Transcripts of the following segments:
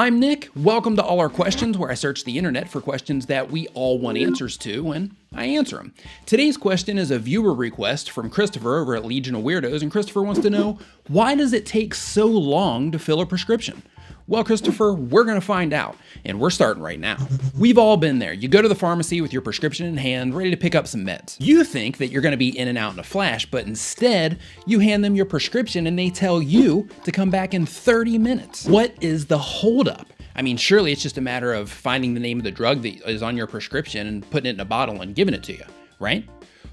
I'm Nick. Welcome to All Our Questions, where I search the internet for questions that we all want answers to, and I answer them. Today's question is a viewer request from Christopher over at Legion of Weirdos, and Christopher wants to know, why does it take so long to fill a prescription? Well, Christopher, we're going to find out, and we're starting right now. We've all been there. You go to the pharmacy with your prescription in hand, ready to pick up some meds. You think that you're going to be in and out in a flash, but instead, you hand them your prescription and they tell you to come back in 30 minutes. What is the holdup? I mean, surely it's just a matter of finding the name of the drug that is on your prescription and putting it in a bottle and giving it to you, right?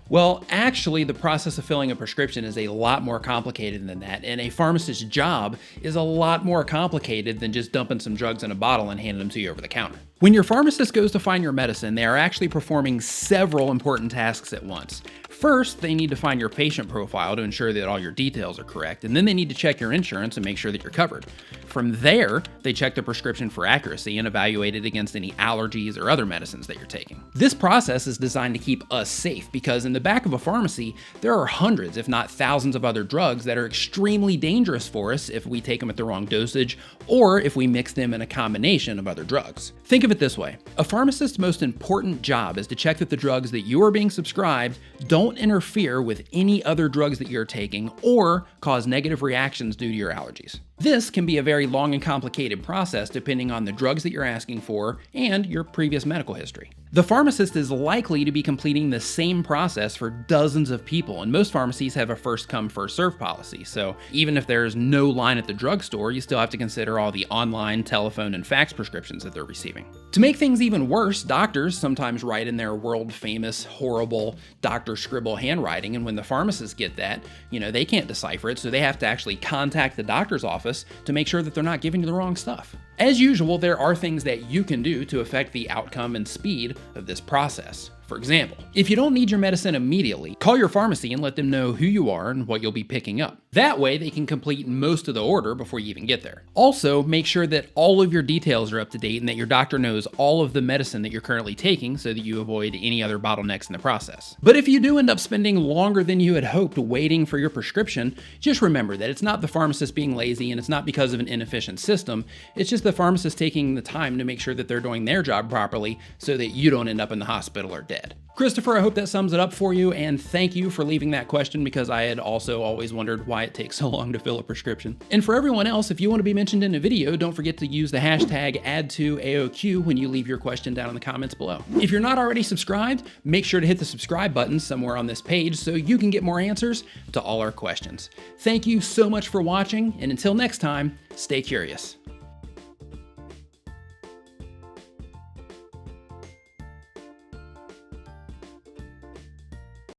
Well, actually, the process of filling a prescription is a lot more complicated than that, and a pharmacist's job is a lot more complicated than just dumping some drugs in a bottle and handing them to you over the counter. When your pharmacist goes to find your medicine, they are actually performing several important tasks at once. First, they need to find your patient profile to ensure that all your details are correct, and then they need to check your insurance and make sure that you're covered. From there, they check the prescription for accuracy and evaluate it against any allergies or other medicines that you're taking. This process is designed to keep us safe because in the back of a pharmacy, there are hundreds, if not thousands of other drugs that are extremely dangerous for us if we take them at the wrong dosage or if we mix them in a combination of other drugs. Think of it this way. A pharmacist's most important job is to check that the drugs that you are being subscribed don't interfere with any other drugs that you're taking or cause negative reactions due to your allergies. This can be a very long and complicated process depending on the drugs that you're asking for and your previous medical history. The pharmacist is likely to be completing the same process for dozens of people, and most pharmacies have a first come, first serve policy, so even if there's no line at the drugstore, you still have to consider all the online, telephone, and fax prescriptions that they're receiving. To make things even worse, doctors sometimes write in their world-famous, horrible Dr. Scribble handwriting, and when the pharmacists get that, they can't decipher it, so they have to actually contact the doctor's office to make sure that they're not giving you the wrong stuff. As usual, there are things that you can do to affect the outcome and speed of this process. For example, if you don't need your medicine immediately, call your pharmacy and let them know who you are and what you'll be picking up. That way, they can complete most of the order before you even get there. Also, make sure that all of your details are up to date and that your doctor knows all of the medicine that you're currently taking so that you avoid any other bottlenecks in the process. But if you do end up spending longer than you had hoped waiting for your prescription, just remember that it's not the pharmacist being lazy and it's not because of an inefficient system. It's just the pharmacist taking the time to make sure that they're doing their job properly so that you don't end up in the hospital or dead. Christopher, I hope that sums it up for you, and thank you for leaving that question because I had also always wondered why it takes so long to fill a prescription. And for everyone else, if you want to be mentioned in a video, don't forget to use the hashtag #AddToAOQ when you leave your question down in the comments below. If you're not already subscribed, make sure to hit the subscribe button somewhere on this page so you can get more answers to all our questions. Thank you so much for watching, and until next time, stay curious.